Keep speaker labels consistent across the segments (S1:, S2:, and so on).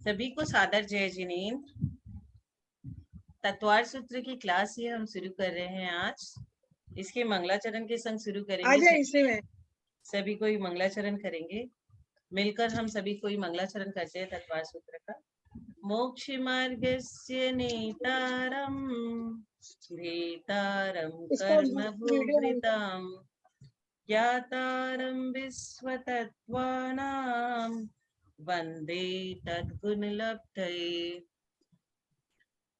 S1: सभी को सादर जय जिनेन्द्र। तत्वार सूत्र की क्लास ये हम शुरू कर रहे हैं आज। इसके मंगलाचरण के संग शुरू करेंगे।
S2: इसी में
S1: सभी कोई मंगलाचरण करेंगे। मिलकर हम सभी कोई मंगलाचरण करते हैं तत्वार सूत्र का। मोक्ष मार्गस्य नेतारं भेतारं कर्म भूभृतां ज्ञातारं विश्वतत्त्वानां वन्दे तद्गुणलब्धये।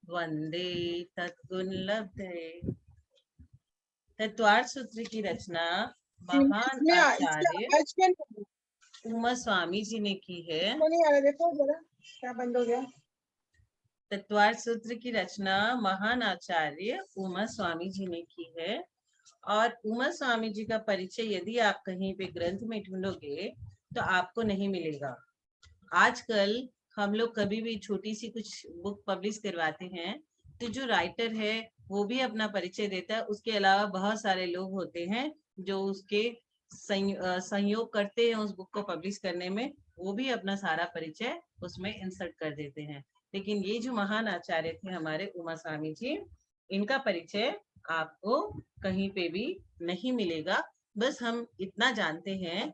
S1: वंदे तत्गुण लब्धये। तत्वार सूत्र की रचना महान आचार्य उमा स्वामी जी ने की है।
S2: देखो जरा क्या बंद हो गया।
S1: तत्वार सूत्र की रचना महान आचार्य उमा स्वामी जी ने की है। और उमा स्वामी जी का परिचय यदि आप कहीं पे ग्रंथ में ढूंढोगे तो आपको नहीं मिलेगा। आजकल हम लोग कभी भी छोटी सी कुछ बुक पब्लिश करवाते हैं तो जो राइटर है वो भी अपना परिचय देता है। उसके अलावा बहुत सारे लोग होते हैं जो उसके संयोग करते हैं उस बुक को पब्लिश करने में, वो भी अपना सारा परिचय उसमें इंसर्ट कर देते हैं। लेकिन ये जो महान आचार्य थे हमारे उमा स्वामी जी, इनका परिचय आपको कहीं पे भी नहीं मिलेगा। बस हम इतना जानते हैं,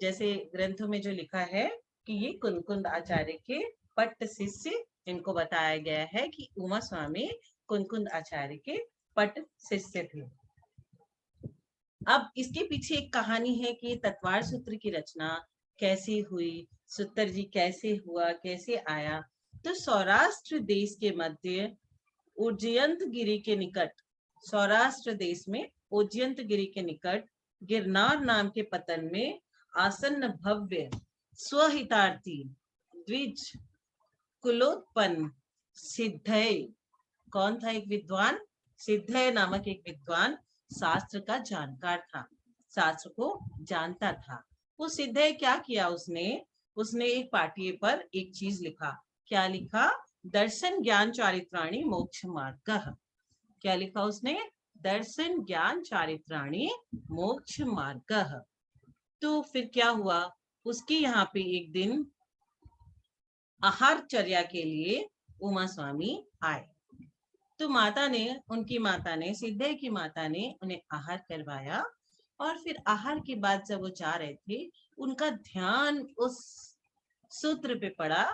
S1: जैसे ग्रंथों में जो लिखा है कि ये कुनकुंद आचार्य के पट्ट शिष्य, इनको बताया गया है कि उमा स्वामी कुनकुंद आचार्य के पट्ट शिष्य थे। अब इसके पीछे एक कहानी है कि तत्वार सूत्र की रचना कैसे हुई, सूत्र जी कैसे हुआ, कैसे आया। तो सौराष्ट्र देश के मध्य उज्जयंत गिरी के निकट, सौराष्ट्र देश में उज्जयंत गिरी के निकट गिरनार नाम के पतन में आसन्न भव्य स्वहितार्थी द्विज कुलोत्पन्न सिद्धय, कौन था? एक विद्वान, सिद्धय नामक एक विद्वान शास्त्र का जानकार था, शास्त्र को जानता था। वो सिद्धय क्या किया उसने एक पाटिये पर एक चीज लिखा। क्या लिखा? दर्शन ज्ञान चारित्राणि मोक्ष मार्गः। क्या लिखा उसने? दर्शन ज्ञान चारित्राणि मोक्ष मार्गः। तो फिर क्या हुआ, उसके यहाँ पे एक दिन आहार चर्या के लिए उमा स्वामी आए। तो उनकी माता ने, सिद्धय की माता ने उन्हें आहार करवाया। और फिर आहार के बाद जब वो जा रहे थे, उनका ध्यान उस सूत्र पे पड़ा।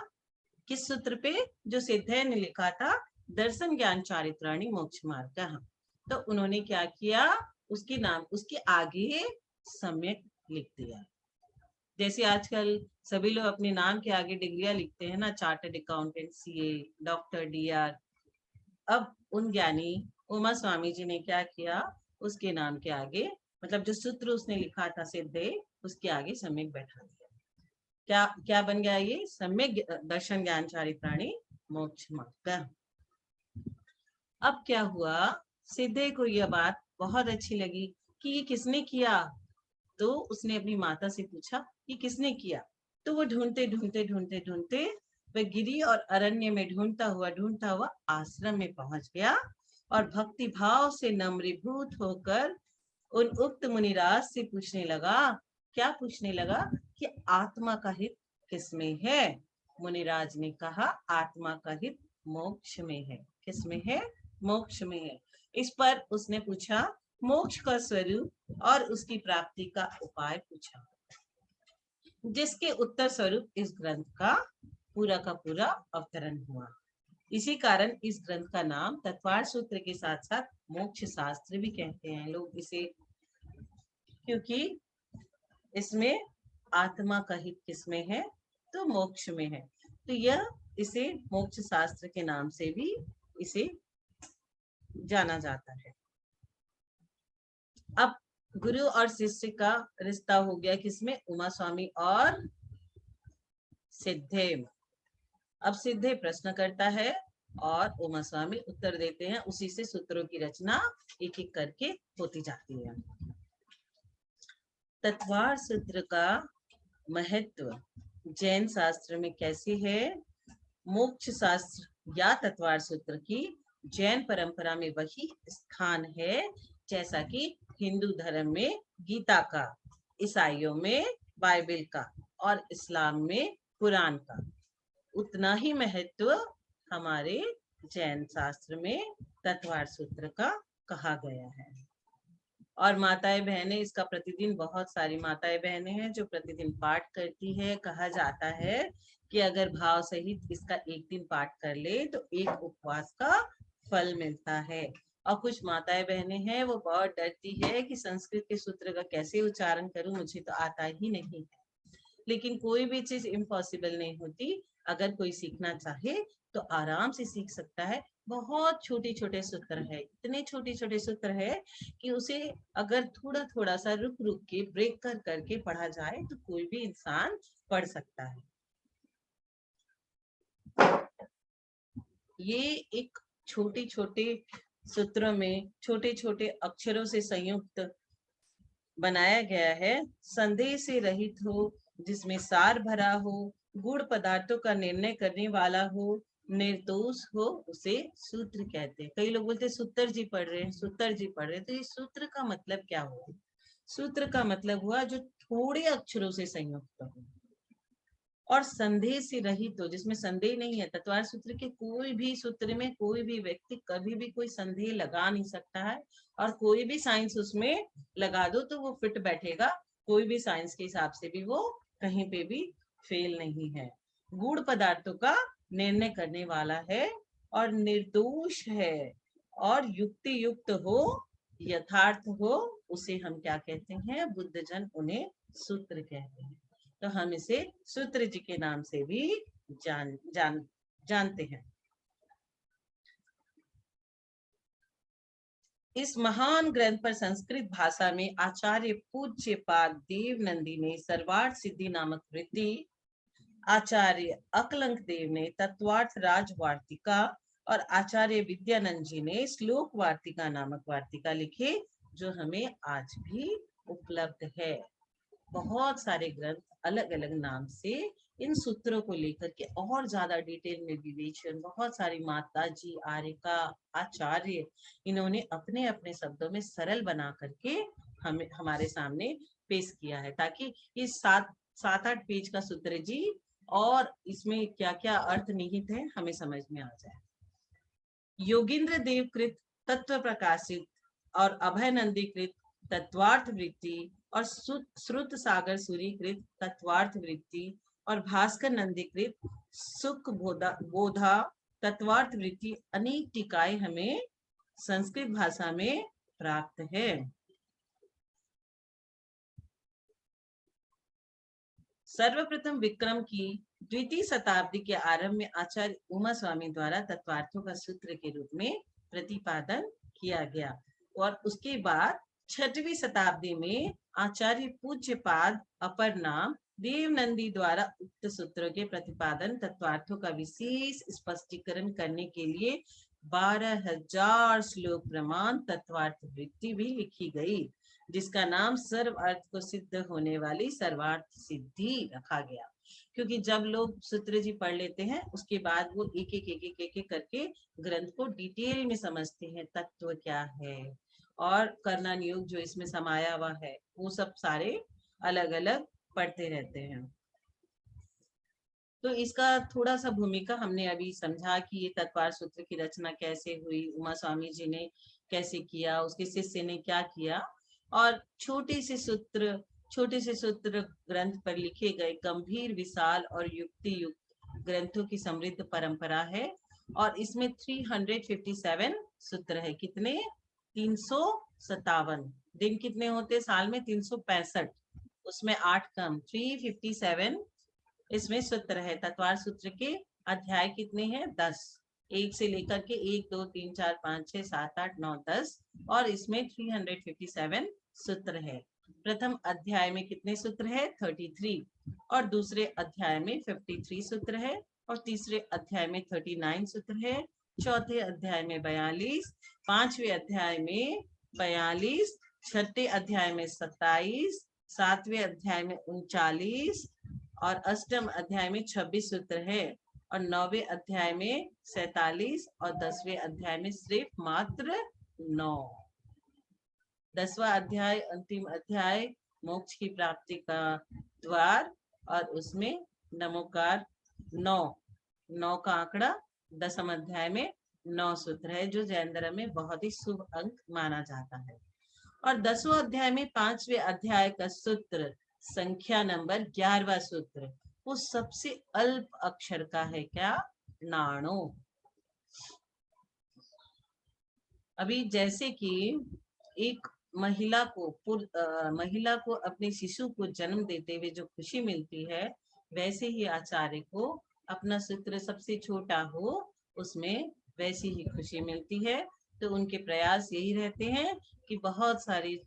S1: किस सूत्र पे? जो सिद्धय ने लिखा था, दर्शन ज्ञान चारित्राणि मोक्ष मार्गः। तो उन्होंने क्या किया, उसके आगे सम्यक लिख दिया। जैसे आजकल सभी लोग अपने नाम के आगे डिग्रियां लिखते हैं ना, chartered accountant, CA, doctor, DR. अब उन ज्ञानी उमा स्वामी जी ने क्या किया, उसके नाम के आगे, मतलब जो सूत्र उसने लिखा था सिद्धे, उसके आगे सम्यक बैठा दिया। क्या क्या बन गया ये? सम्यक दर्शन ज्ञान चारित्राणि मोक्ष मार्गः। अब क्या हुआ, सिद्धे को यह बात बहुत अच्छी लगी कि ये किसने किया। तो उसने अपनी माता से पूछा कि किसने किया। तो वो ढूंढते ढूंढते ढूंढते ढूंढते वह गिरी और अरण्य में ढूंढता हुआ आश्रम में पहुंच गया और भक्ति भाव से नम्रीभूत होकर उन उक्त मुनिराज से पूछने लगा। क्या पूछने लगा? कि आत्मा का हित किसमें है? मुनिराज ने कहा, आत्मा का हित मोक्ष में है। किसमें है? मोक्ष में है। इस पर उसने पूछा मोक्ष का स्वरूप और उसकी प्राप्ति का उपाय पूछा, जिसके उत्तर स्वरूप इस ग्रंथ का पूरा अवतरण हुआ। इसी कारण इस ग्रंथ का नाम तत्वार सूत्र के साथ साथ मोक्ष शास्त्र भी कहते हैं लोग इसे, क्योंकि इसमें आत्मा का हित किसमें है? तो मोक्ष में है। तो यह इसे मोक्ष शास्त्र के नाम से भी इसे जाना जाता है। अब गुरु और शिष्य का रिश्ता हो गया किसमें? उमा स्वामी और सिद्धे। अब सिद्धे प्रश्न करता है और उमा स्वामी उत्तर देते हैं। उसी से सूत्रों की रचना एक एक करके होती जाती है। तत्वार सूत्र का महत्व जैन शास्त्र में कैसे है? मोक्ष शास्त्र या तत्वार सूत्र की जैन परंपरा में वही स्थान है जैसा कि हिंदू धर्म में गीता का, ईसाइयों में बाइबल का और इस्लाम में कुरान का। उतना ही महत्व हमारे जैन शास्त्र में तत्वार्थ सूत्र का कहा गया है। और माताएं बहनें, इसका प्रतिदिन बहुत सारी माताएं बहनें हैं जो प्रतिदिन पाठ करती है। कहा जाता है कि अगर भाव सहित इसका एक दिन पाठ कर ले तो एक उपवास का फल मिलता है। और कुछ माताएं बहनें हैं वो बहुत डरती है कि संस्कृत के सूत्र का कैसे उच्चारण करूं, मुझे तो आता ही नहीं है। लेकिन कोई भी चीज इम्पॉसिबल नहीं होती। अगर कोई सीखना चाहे तो आराम से सीख सकता है। बहुत छोटे छोटे सूत्र है, इतने छोटे छोटे सूत्र है कि उसे अगर थोड़ा थोड़ा सा रुक रुक के ब्रेक कर करके पढ़ा जाए तो कोई भी इंसान पढ़ सकता है। ये एक छोटे छोटे सूत्रों में छोटे छोटे अक्षरों से संयुक्त बनाया गया है। संदेह से रहित हो, जिसमें सार भरा हो, गुण पदार्थों का निर्णय करने वाला हो, निर्दोष हो, उसे सूत्र कहते हैं। कई लोग बोलते हैं सूत्र जी पढ़ रहे हैं, सूत्र जी पढ़ रहे हैं। तो ये सूत्र का मतलब क्या हुआ? सूत्र का मतलब हुआ जो थोड़े अक्षरों से संयुक्त हो और संदेह से रहित हो, जिसमें संदेह नहीं है। तत्वार्थ सूत्र के कोई भी सूत्र में कोई भी व्यक्ति कभी भी कोई संदेह लगा नहीं सकता है। और कोई भी साइंस उसमें लगा दो तो वो फिट बैठेगा। कोई भी साइंस के हिसाब से भी वो कहीं पे भी फेल नहीं है। गुण पदार्थों का निर्णय करने वाला है और निर्दोष है और युक्ति युक्त हो, यथार्थ हो, उसे हम क्या कहते हैं? बुद्ध जन उन्हें सूत्र कहते हैं। तो हम इसे सूत्र जी के नाम से भी जानते हैं। इस महान ग्रंथ पर संस्कृत भाषा में आचार्य पूज्यपाद देवनंदी ने सर्वार्थ सिद्धि नामक वृत्ति, आचार्य अकलंक देव ने तत्वार्थ राज वार्तिका और आचार्य विद्यानंद जी ने श्लोक वार्तिका नामक वार्तिका लिखे, जो हमें आज भी उपलब्ध है। बहुत सारे ग्रंथ अलग अलग नाम से इन सूत्रों को लेकर के और ज्यादा डिटेल में विवेचन, बहुत सारी माता जी, आर्यका, आचार्य, इन्होंने अपने अपने शब्दों में सरल बना करके हमें हमारे सामने पेश किया है, ताकि इस 7-8 पेज का सूत्र जी और इसमें क्या क्या अर्थ निहित है हमें समझ में आ जाए। योगींद्र देव कृत तत्व प्रकाशित और अभयनंदी कृत तत्वार्थ वृत्ति और श्रुत सागर सूरीकृत तत्वार्थ वृत्ति और भास्कर नंदीकृत सुख बोधा तत्वार्थ वृत्ति अनेक टीकाएं हमें संस्कृत भाषा में प्राप्त है। सर्वप्रथम विक्रम की द्वितीय शताब्दी के आरंभ में आचार्य उमा स्वामी द्वारा तत्वार्थों का सूत्र के रूप में प्रतिपादन किया गया और उसके बाद 6वीं शताब्दी में आचार्य पूज्यपाद अपर नाम देवनंदी द्वारा उक्त सूत्रों के प्रतिपादन तत्वार्थों का विशेष स्पष्टीकरण करने के लिए 12,000 श्लोक प्रमाण तत्वार्थ वृत्ति भी लिखी गई, जिसका नाम सर्व अर्थ को सिद्ध होने वाली सर्वार्थ सिद्धि रखा गया। क्योंकि जब लोग सूत्र जी पढ़ लेते हैं उसके बाद वो एक एक करके ग्रंथ को डिटेल में समझते हैं, तत्व क्या है और कर्णन योग जो इसमें समाया हुआ है वो सब सारे अलग अलग पढ़ते रहते हैं। तो इसका थोड़ा सा भूमिका हमने अभी समझा कि ये तत्वार्थ सूत्र की रचना कैसे हुई, उमा स्वामी जी ने कैसे किया, उसके शिष्य ने क्या किया, और छोटे से सूत्र ग्रंथ पर लिखे गए गंभीर, विशाल और युक्ति युक्त ग्रंथों की समृद्ध परंपरा है। और इसमें 357 सूत्र है। कितने? 357। दिन कितने होते साल में? 365, उसमें 8 कम, 357 इसमें सूत्र है। तत्वार्थ सूत्र के अध्याय कितने हैं? 10, 1 से लेकर के 1, 2, 3, 4, 5, 6, 7, 8, 9, 10 और इसमें 357 सूत्र है। प्रथम अध्याय में कितने सूत्र है? 33 और दूसरे अध्याय में 53 सूत्र है और तीसरे अध्याय में 39 सूत्र है, चौथे अध्याय में 42, पांचवें अध्याय में 42, छठे अध्याय में 27, सातवें अध्याय में 39 और अष्टम अध्याय में 26 सूत्र है और 9वें अध्याय में 47 और 10वें अध्याय में सिर्फ मात्र 9। 10वां अध्याय अंतिम अध्याय मोक्ष की प्राप्ति का द्वार और उसमें नमोकार 9 9 का आंकड़ा 10वें अध्याय में 9 सूत्र है, जो जैन धर्म में बहुत ही शुभ अंक माना जाता है। और 10वें अध्याय में 5वें अध्याय का सूत्र संख्या नंबर 11वां सूत्र, वो सबसे अल्प अक्षर का है, क्या? नाणो। अभी जैसे कि एक महिला को अपने शिशु को जन्म देते हुए जो खुशी मिलती है, वैसे ही आचार्य को अपना सूत्र सबसे छोटा हो उसमें वैसी ही खुशी मिलती है। तो उनके प्रयास यही रहते हैं कि बहुत सारी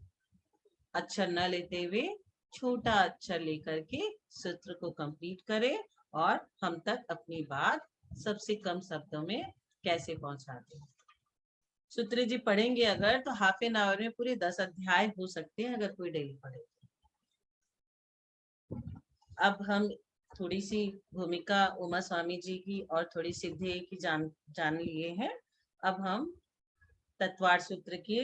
S1: अक्षर न लेते हुए छोटा अक्षर लेकर के सूत्र को कंप्लीट करे और हम तक अपनी बात सबसे कम शब्दों में कैसे पहुंचा दे। सूत्र जी पढ़ेंगे अगर तो हाफ एन आवर में पूरे 10 अध्याय हो सकते हैं, अगर कोई डेली पढ़े। अब हम थोड़ी सी भूमिका उमा स्वामी जी की और थोड़ी सिद्धि की जान लिए हैं। अब हम तत्वार्थ सूत्र के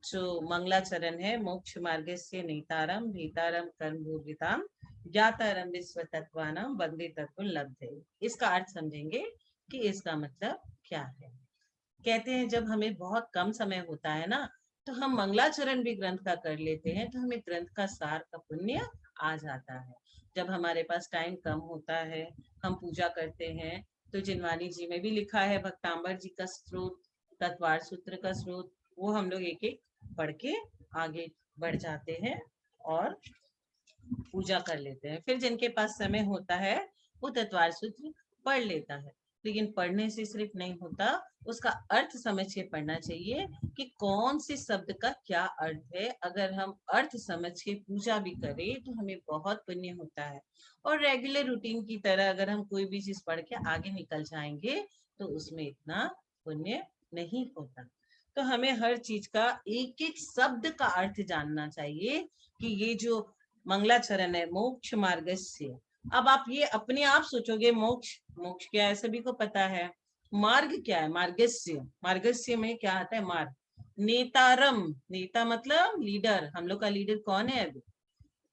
S1: जो मंगलाचरण है, मोक्ष मार्ग से नेतारम भीतारम कर्म भूविताम ज्ञातारम विश्व तत्वानाम वंदे तत्व लब्धे, इसका अर्थ समझेंगे कि इसका मतलब क्या है। कहते हैं जब हमें बहुत कम समय होता है ना, तो हम मंगलाचरण भी ग्रंथ का कर लेते हैं, तो हमें ग्रंथ का सार का पुण्य आ जाता है। जब हमारे पास टाइम कम होता है, हम पूजा करते हैं, तो जिनवानी जी में भी लिखा है भक्तांबर जी का स्रोत, तत्वार्थ सूत्र का स्रोत, वो हम लोग एक एक पढ़ के आगे बढ़ जाते हैं और पूजा कर लेते हैं। फिर जिनके पास समय होता है वो तत्वार्थ सूत्र पढ़ लेता है, लेकिन पढ़ने से सिर्फ नहीं होता, उसका अर्थ समझ के पढ़ना चाहिए कि कौन से शब्द का क्या अर्थ है। अगर हम अर्थ समझ के पूजा भी करें तो हमें बहुत पुण्य होता है। और रेगुलर रूटीन की तरह अगर हम कोई भी चीज पढ़ के आगे निकल जाएंगे तो उसमें इतना पुण्य नहीं होता। तो हमें हर चीज का एक एक शब्द का अर्थ जानना चाहिए कि ये जो मंगलाचरण है मोक्ष मार्ग से, अब आप ये अपने आप सोचोगे मोक्ष मोक्ष क्या है, सभी को पता है। मार्ग क्या है? मार्गस्य, मार्गस्य में क्या आता है? मार्ग। नेतारम, नेता मतलब लीडर। हम लोग का लीडर कौन है? अभी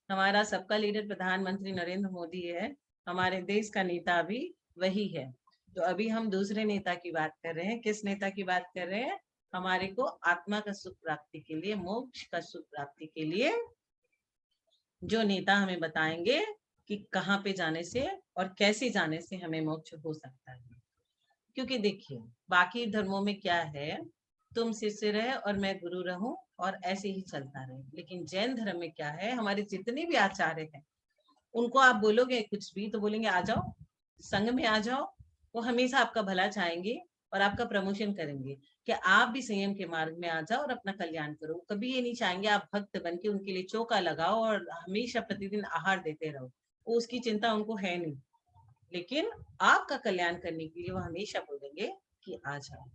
S1: हमारा सबका लीडर प्रधानमंत्री नरेंद्र मोदी है, हमारे देश का नेता भी वही है। तो अभी हम दूसरे नेता की बात कर रहे हैं। किस नेता की बात कर रहे हैं? हमारे को आत्मा का सुख प्राप्ति के लिए, मोक्ष का सुख प्राप्ति के लिए जो नेता हमें बताएंगे कि कहाँ पे जाने से और कैसे जाने से हमें मोक्ष हो सकता है। क्योंकि देखिए बाकी धर्मों में क्या है, तुम शिष्य रहे और मैं गुरु रहूं और ऐसे ही चलता रहे। लेकिन जैन धर्म में क्या है, हमारे जितने भी आचार्य हैं उनको आप बोलोगे कुछ भी तो बोलेंगे आ जाओ संघ में आ जाओ। वो हमेशा आपका भला चाहेंगे और आपका प्रमोशन करेंगे कि आप भी संयम के मार्ग में आ जाओ और अपना कल्याण करो। कभी ये नहीं चाहेंगे आप भक्त बन के उनके लिए चौका लगाओ और हमेशा प्रतिदिन आहार देते रहो, वो उसकी चिंता उनको है नहीं। लेकिन आपका कल्याण करने के लिए वो हमेशा बोलेंगे कि आ जाओ।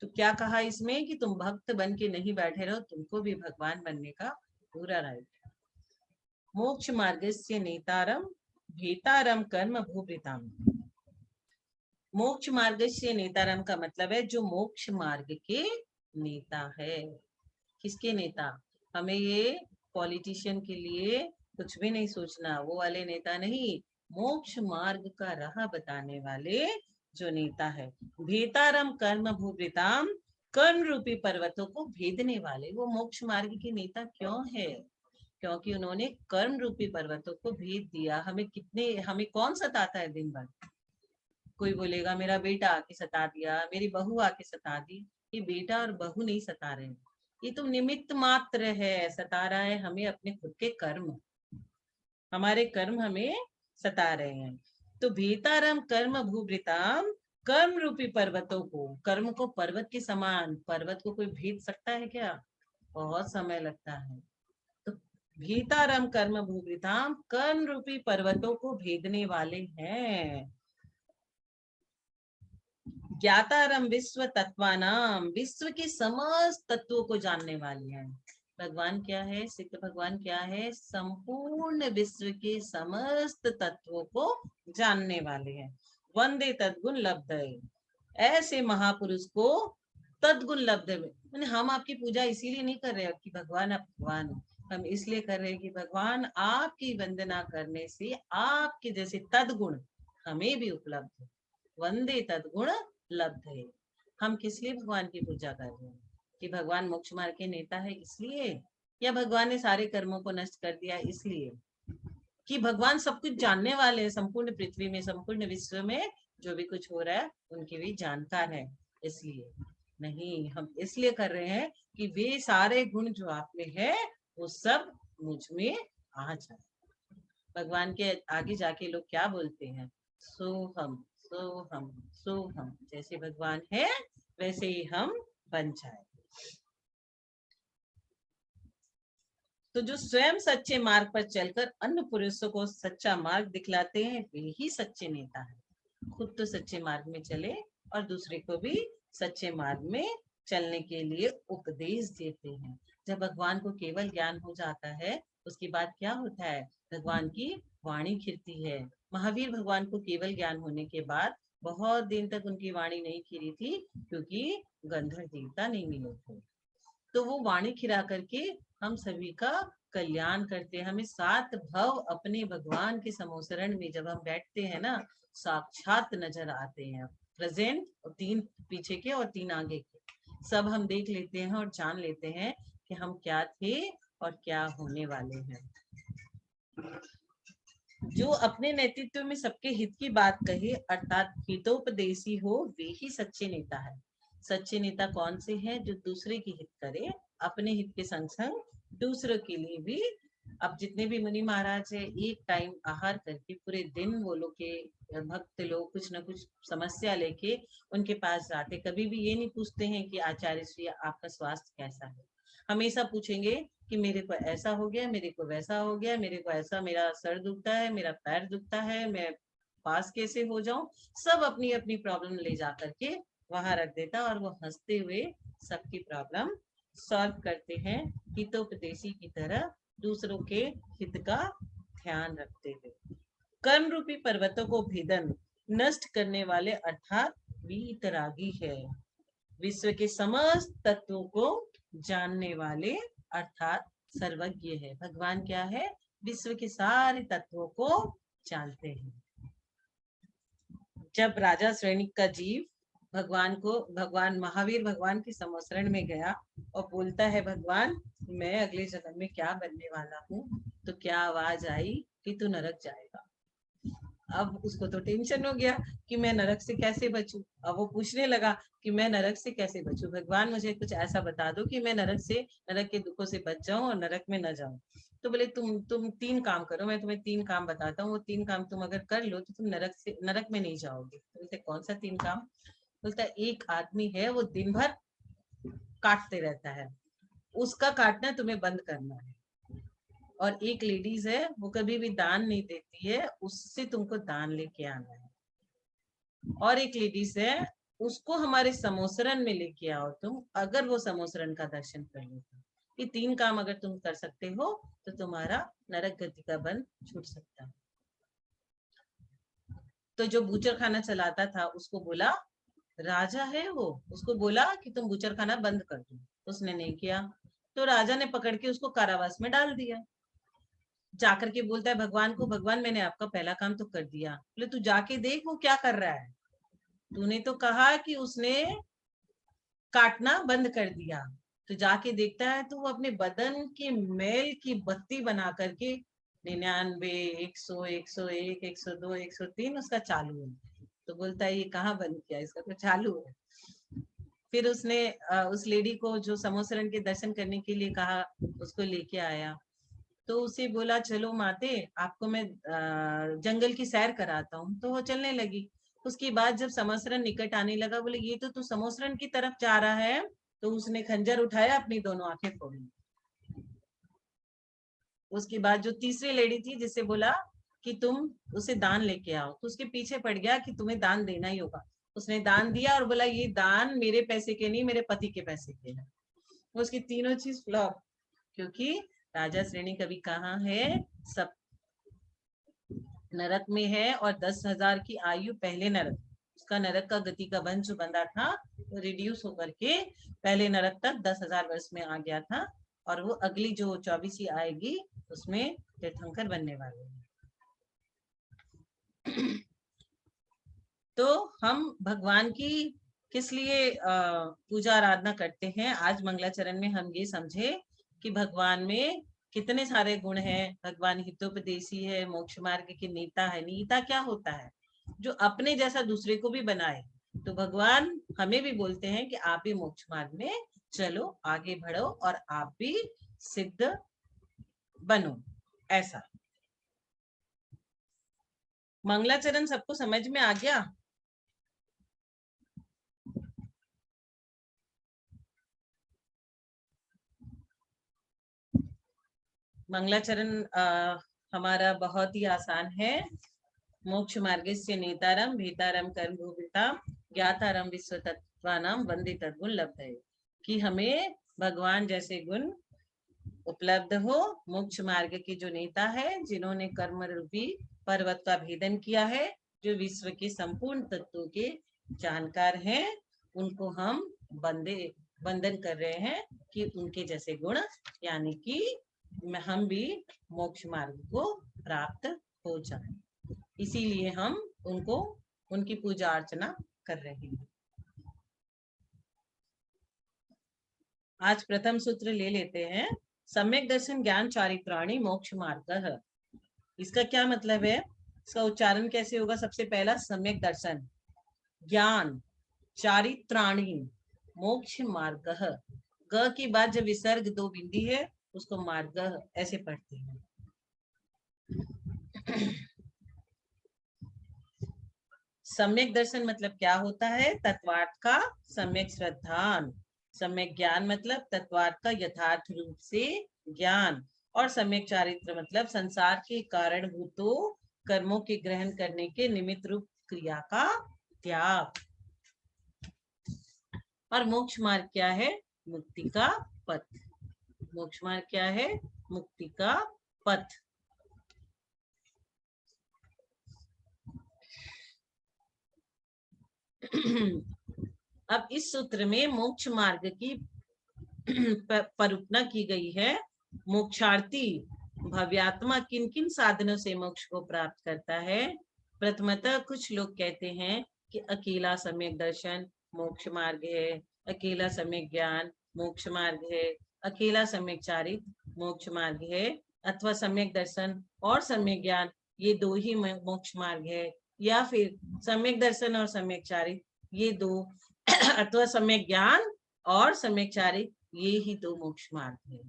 S1: तो क्या कहा इसमें कि तुम भक्त बन के नहीं बैठे रहो, तुमको भी भगवान बनने का पूरा राइट है। मोक्ष मार्गस्य नेतारम भेतारम कर्म भूभृताम। मोक्ष मार्ग से नेतारम का मतलब है जो मोक्ष मार्ग के नेता है। किसके नेता? हमें ये पॉलिटिशियन के लिए कुछ भी नहीं सोचना, वो वाले नेता नहीं, मोक्ष मार्ग का राह बताने वाले जो नेता है। भेतारम कर्म भूभृताम, कर्म रूपी पर्वतों को भेदने वाले वो मोक्ष मार्ग के नेता क्यों है? क्योंकि उन्होंने कर्म रूपी पर्वतों को भेद दिया। हमें कौन सताता है दिन भर? कोई बोलेगा मेरा बेटा आके सता दिया, मेरी बहू आके सता दी। ये बेटा और बहू नहीं सता रहे, ये तो निमित्त मात्र है। सता रहा है हमें अपने खुद के कर्म, हमारे कर्म हमें सता रहे हैं। तो भीतारम कर्म भूभृताम, कर्म रूपी पर्वतों को, कर्म को पर्वत के समान, पर्वत को कोई भेद सकता है क्या? बहुत समय लगता है। तो भीतारम कर्म भूभृताम, कर्म रूपी पर्वतों को भेदने वाले हैं। ज्ञातारम विश्व तत्वानाम, विश्व के समस्त तत्वों को जानने वाले हैं। भगवान क्या है? सिद्ध भगवान क्या है? संपूर्ण विश्व के समस्त तत्वों को जानने वाले हैं। वंदे तद्गुण लब्धये, ऐसे महापुरुष को तद्गुण लब्ध है। हम आपकी पूजा इसीलिए नहीं कर रहे कि भगवान आप भगवान, हम इसलिए कर रहे हैं कि भगवान आपकी वंदना करने से आपके जैसे तद्गुण हमें भी उपलब्ध हो। वंदे तद्गुण लब्धे। हम किस लिए भगवान की पूजा कर रहे हैं? कि भगवान मोक्ष मार्ग के नेता है इसलिए, या भगवान ने सारे कर्मों को नष्ट कर दिया इसलिए, कि भगवान सब कुछ जानने वाले हैं, संपूर्ण पृथ्वी में, संपूर्ण विश्व में जो भी कुछ हो रहा है उनके भी जानकार है इसलिए? नहीं, हम इसलिए कर रहे हैं कि वे सारे गुण जो आप में है वो सब मुझ में आ जाए। भगवान के आगे जाके लोग क्या बोलते हैं? सोहम सोहम सोहम। जैसे भगवान है वैसे ही हम बन जाए। तो जो स्वयं सच्चे मार्ग पर चलकर अन्य पुरुषों को सच्चा मार्ग दिखलाते हैं वे ही सच्चे नेता हैं। खुद तो सच्चे मार्ग में चले और दूसरे को भी सच्चे मार्ग में चलने के लिए उपदेश देते हैं। जब भगवान को केवल ज्ञान हो जाता है उसके बाद क्या होता है? भगवान की वाणी खिलती है। महावीर भगवान को केवल ज्ञान होने के बाद बहुत दिन तक उनकी वाणी नहीं खिली थी, क्योंकि गंधर्व देवता नहीं मिले थे। तो वो वाणी खिला करके हम सभी का कल्याण करते हैं। हमें 7 भव अपने भगवान के समोसरण में जब हम बैठते हैं ना, साक्षात नजर आते हैं। प्रेजेंट और 3 पीछे के और 3 आगे के सब हम देख लेते हैं और जान लेते हैं कि हम क्या थे और क्या होने वाले हैं। जो अपने नेतृत्व में सबके हित की बात कहे अर्थात हितोपदेशी हो वे ही सच्चे नेता है। सच्चे नेता कौन से हैं? जो दूसरे की हित करे, अपने हित के संग संग दूसरों के लिए भी। अब जितने भी मुनि महाराज है एक टाइम आहार करके पूरे दिन वो लोग के भक्त लोग कुछ न कुछ समस्या लेके उनके पास जाते, कभी भी ये नहीं पूछते हैं कि आचार्य श्री आपका स्वास्थ्य कैसा है। हमेशा पूछेंगे कि मेरे को ऐसा हो गया, मेरे को वैसा हो गया, मेरे को ऐसा, मेरा सर दुखता है, मेरा पैर दुखता है, मैं पास कैसे हो जाऊं। सब अपनी अपनी प्रॉब्लम ले जा करके वहां रख देता और वो हंसते हुए सबकी प्रॉब्लम सॉल्व करते हैं, हितोपदेशी की तरह दूसरों के हित का ध्यान रखते हुए। कर्म रूपी पर्वतों को भेदन नष्ट करने वाले अर्थात वीतरागी है। विश्व के समस्त तत्वों को जानने वाले अर्थात सर्वज्ञ है। भगवान क्या है? विश्व के सारे तत्वों को जानते हैं। जब राजा श्रेणिक का जीव भगवान महावीर भगवान के समोसरण में गया और बोलता है, भगवान मैं अगले जन्म में क्या बनने वाला हूँ, तो क्या आवाज आई कि तू नरक जाएगा। अब उसको तो टेंशन हो गया कि मैं नरक से कैसे बचूं। अब वो पूछने लगा कि मैं नरक से कैसे बचूं, भगवान मुझे कुछ ऐसा बता दो कि मैं नरक के दुखों से बच जाऊं और नरक में न जाऊं। तो बोले तुम 3 काम करो, मैं तुम्हें 3 काम बताता हूँ, वो 3 काम तुम अगर कर लो तो तुम नरक में नहीं जाओगे। तो बोलते कौन सा 3 काम? बोलता एक आदमी है वो दिन भर काटते रहता है, उसका काटना तुम्हें बंद करना है। और एक लेडीज है वो कभी भी दान नहीं देती है, उससे तुमको दान लेके आना है। और एक लेडीज है उसको हमारे समोसरण में लेके आओ तुम, अगर वो समोसरण का दर्शन कर लेता। ये 3 काम अगर तुम कर सकते हो तो तुम्हारा नरक गति का बंध छूट सकता है। तो जो बूचर खाना चलाता था उसको बोला, राजा है वो, उसको बोला कि तुम बूचर खाना बंद कर दो, उसने नहीं किया। तो राजा ने पकड़ के उसको कारावास में डाल दिया। जाकर के बोलता है भगवान को, भगवान मैंने आपका पहला काम तो कर दिया। बोले तू जाके देख वो क्या कर रहा है, तूने तो कहा कि उसने काटना बंद कर दिया। तो जाके देखता है तो वो अपने बदन के मैल की बत्ती बना करके 99, 100, 101, 102, 103 उसका चालू है। तो बोलता है ये कहाँ बंद किया, इसका तो चालू है। फिर उसने उस लेडी को जो समोसरण के दर्शन करने के लिए कहा उसको लेके आया। तो उसे बोला चलो माते आपको मैं जंगल की सैर कराता हूँ। तो वो चलने लगी। उसके बाद जब समोसरण निकट आने लगा, बोले ये तो तू समोसरण की तरफ जा रहा है। तो उसने खंजर उठाया, अपनी दोनों आंखें फोड़ ली। उसके बाद जो तीसरी लेडी थी जिससे बोला कि तुम उसे दान लेके आओ, तो उसके पीछे पड़ गया कि तुम्हें दान देना ही होगा। उसने दान दिया और बोला ये दान मेरे पैसे के नहीं, मेरे पति के पैसे के है। उसकी तीनों चीज फ्लॉप, क्योंकि राजा श्रेणी कभी कहाँ है, सब नरक में है। और 10,000 की आयु पहले नरक, उसका नरक का गति का बंध जो बंधा था वो रिड्यूस होकर के पहले नरक तक 10,000 वर्ष में आ गया था। और वो अगली जो 24 आएगी उसमें तीर्थंकर बनने वाले हैं। तो हम भगवान की किस लिए पूजा आराधना करते हैं? आज मंगलाचरण में हम ये समझे कि भगवान में कितने सारे गुण हैं। भगवान हितोपदेशी है, मोक्ष मार्ग के नेता है। नेता क्या होता है? जो अपने जैसा दूसरे को भी बनाए। तो भगवान हमें भी बोलते हैं कि आप भी मोक्ष मार्ग में चलो, आगे बढ़ो और आप भी सिद्ध बनो। ऐसा मंगलाचरण सबको समझ में आ गया? मंगलाचरण हमारा बहुत ही आसान है। मोक्ष मार्गस्य नेतारम भेतारम कर्म भोगिता ज्ञातारम विश्व तत्वानाम वंदे तद्गुण लब्धये, कि हमें भगवान जैसे गुण उपलब्ध हो। मोक्ष मार्ग के जो नेता है, जिन्होंने कर्म रूपी पर्वत का भेदन किया है, जो विश्व के संपूर्ण तत्वों के जानकार हैं, उनको हम वंदन कर रहे हैं कि उनके जैसे गुण, यानी कि हम भी मोक्ष मार्ग को प्राप्त हो जाए। इसीलिए हम उनको उनकी पूजा अर्चना कर रहे हैं। आज प्रथम सूत्र ले लेते हैं। सम्यक दर्शन ज्ञान चारित्राणि मोक्ष मार्गः। इसका क्या मतलब है? इसका उच्चारण कैसे होगा? सबसे पहला सम्यक दर्शन, ज्ञान, चारित्राणि, मोक्ष मार्गः। ग के बाद जब विसर्ग दो बिंदी है, उसको मार्ग ऐसे पढ़ते हैं। सम्यक दर्शन मतलब क्या होता है? तत्वार्थ का सम्यक श्रद्धान। सम्यक ज्ञान मतलब तत्वार्थ का यथार्थ रूप से ज्ञान। और सम्यक चारित्र मतलब संसार के कारणभूतों कर्मों के ग्रहण करने के निमित्त रूप क्रिया का त्याग। और मोक्ष मार्ग क्या है? मुक्ति का पथ। मोक्ष मार्ग क्या है? मुक्ति का पथ। अब इस सूत्र में मोक्ष मार्ग की परूपना की गई है। मोक्षार्थी भव्यात्मा किन किन साधनों से मोक्ष को प्राप्त करता है? प्रथमतः कुछ लोग कहते हैं कि अकेला सम्यक दर्शन मोक्ष मार्ग है, अकेला सम्यक ज्ञान मोक्ष मार्ग है, अकेला सम्यक चारित्र मोक्ष मार्ग है, अथवा सम्यक दर्शन और सम्यक ज्ञान ये दो ही मोक्ष मार्ग है, या फिर सम्यक दर्शन और सम्यक चारित्र ये दो अथवा सम्यक ज्ञान और सम्यक चारित्र ये ही दो मोक्ष मार्ग है।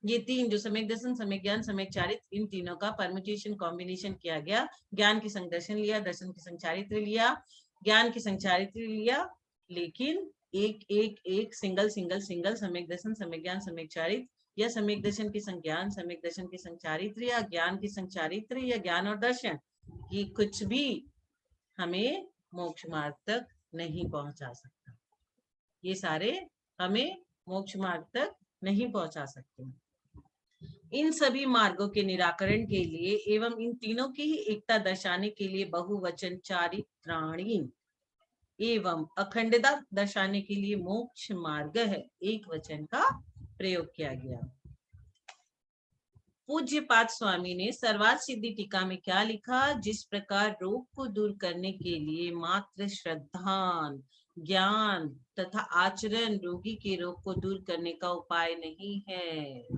S1: ये तीन जो सम्यक दर्शन, सम्यक ज्ञान, सम्यक चारित्र, इन तीनों का परम्यूटेशन कॉम्बिनेशन किया गया। ज्ञान की संग दर्शन लिया, दर्शन की संग चारित्र लिया, ज्ञान की संग चारित्र लिया, लेकिन एक एक एक सिंगल सिंगल सिंगल सम्यक दर्शन, सम्यक ज्ञान, सम्यक चारित्र, या सम्यक दर्शन की संग ज्ञान, सम्यक दर्शन की संग चारित्र, या ज्ञान की संग चारित्र, या ज्ञान और दर्शन, ये कुछ भी हमें मोक्ष मार्ग तक नहीं पहुंचा सकता। ये सारे हमें मोक्ष मार्ग तक नहीं पहुंचा सकते। इन सभी मार्गों के निराकरण के लिए एवं इन तीनों की ही एकता दर्शाने के लिए बहुवचन चारित्राणि एवं अखंडता दर्शाने के लिए मोक्ष मार्ग है, एक वचन का प्रयोग किया गया। पूज्यपाद स्वामी ने सर्वार्थ सिद्धि टीका में क्या लिखा? जिस प्रकार रोग को दूर करने के लिए मात्र श्रद्धान, ज्ञान तथा आचरण रोगी के रोग को दूर करने का उपाय नहीं है,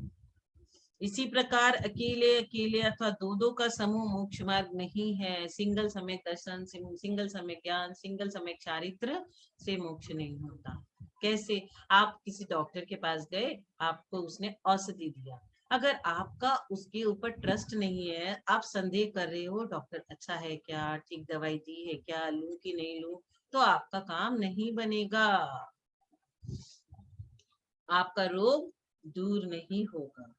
S1: इसी प्रकार अकेले अकेले अथवा दो दो का समूह मोक्ष मार्ग नहीं है। सिंगल सम्यक दर्शन, सिंगल सम्यक ज्ञान, सिंगल सम्यक चारित्र से मोक्ष नहीं होता। कैसे? आप किसी डॉक्टर के पास गए, आपको उसने औषधि दिया, अगर आपका उसके ऊपर ट्रस्ट नहीं है, आप संदेह कर रहे हो डॉक्टर अच्छा है क्या, ठीक दवाई दी है क्या, लूं कि नहीं लूं, तो आपका काम नहीं बनेगा, आपका रोग दूर नहीं होगा।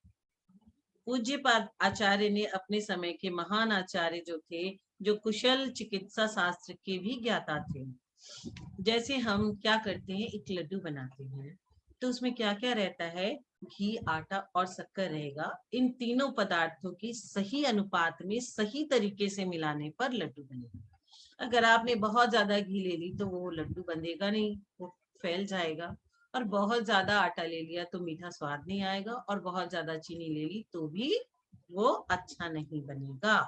S1: पूज्यपाद आचार्य ने अपने समय के महान आचार्य जो थे, जो कुशल चिकित्सा शास्त्र के भी ज्ञाता थे। जैसे हम क्या करते हैं, एक लड्डू बनाते हैं तो उसमें क्या क्या रहता है? घी, आटा और शक्कर रहेगा। इन तीनों पदार्थों की सही अनुपात में सही तरीके से मिलाने पर लड्डू बनेगा। अगर आपने बहुत ज्यादा घी ले ली तो वो लड्डू बनेगा नहीं, वो फैल जाएगा। और बहुत ज्यादा आटा ले लिया तो मीठा स्वाद नहीं आएगा, और बहुत ज्यादा चीनी ले ली तो भी वो अच्छा नहीं बनेगा।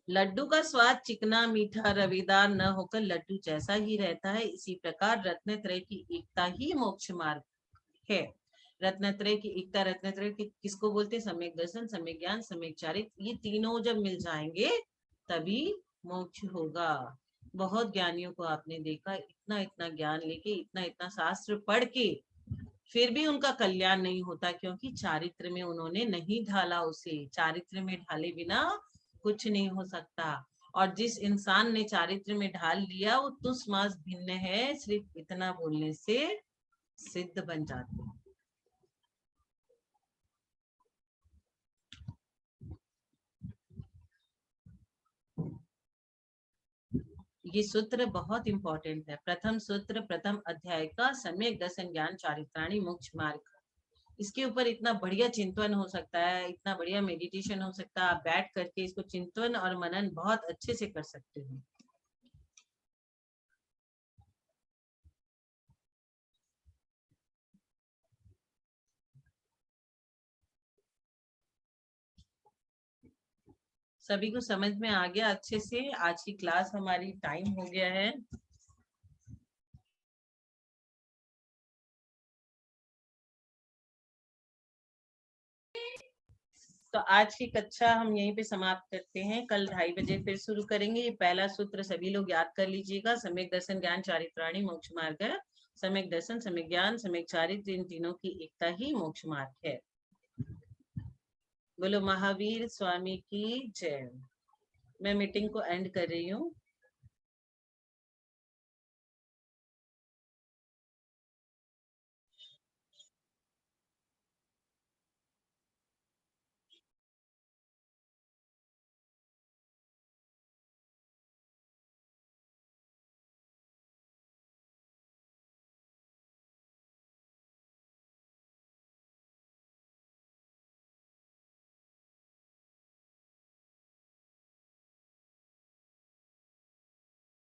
S1: लड्डू का स्वाद चिकना मीठा रवेदार न होकर लड्डू जैसा ही रहता है, इसी प्रकार रत्नत्रय की एकता ही मोक्ष मार्ग है। रत्नत्रय की एकता, रत्नत्रय किसको बोलते हैं? सम्यक दर्शन, सम्यक ज्ञान, सम्यक चारित्र। ये तीनों जब मिल जाएंगे तभी मोक्ष होगा। बहुत ज्ञानियों को आपने देखा, इतना इतना ज्ञान लेके, इतना इतना शास्त्र पढ़ के फिर भी उनका कल्याण नहीं होता, क्योंकि चारित्र में उन्होंने नहीं ढाला उसे। चारित्र में ढाले बिना कुछ नहीं हो सकता। और जिस इंसान ने चारित्र में ढाल लिया वो तुस मास भिन्न है, सिर्फ इतना बोलने से सिद्ध बन जाते हैं। ये सूत्र बहुत इंपॉर्टेंट है। प्रथम सूत्र प्रथम अध्याय का सम्यक दर्शन ज्ञान चारित्राणी मोक्ष मार्ग, इसके ऊपर इतना बढ़िया चिंतन हो सकता है, इतना बढ़िया मेडिटेशन हो सकता है। आप बैठ करके इसको चिंतन और मनन बहुत अच्छे से कर सकते हो। सभी को समझ में आ गया अच्छे से? आज की क्लास हमारी टाइम हो गया है। तो आज की कक्षा हम यहीं पे समाप्त करते हैं। कल 2:30 बजे फिर शुरू करेंगे। ये पहला सूत्र सभी लोग याद कर लीजिएगा। सम्यक दर्शन ज्ञान चारित्राणी मोक्ष मार्ग है। सम्यक दर्शन, सम्यक ज्ञान, सम्यक चारित्र, इन तीनों की एकता ही मोक्ष मार्ग है। बोलो महावीर स्वामी की जय। मैं मीटिंग को एंड कर रही हूँ।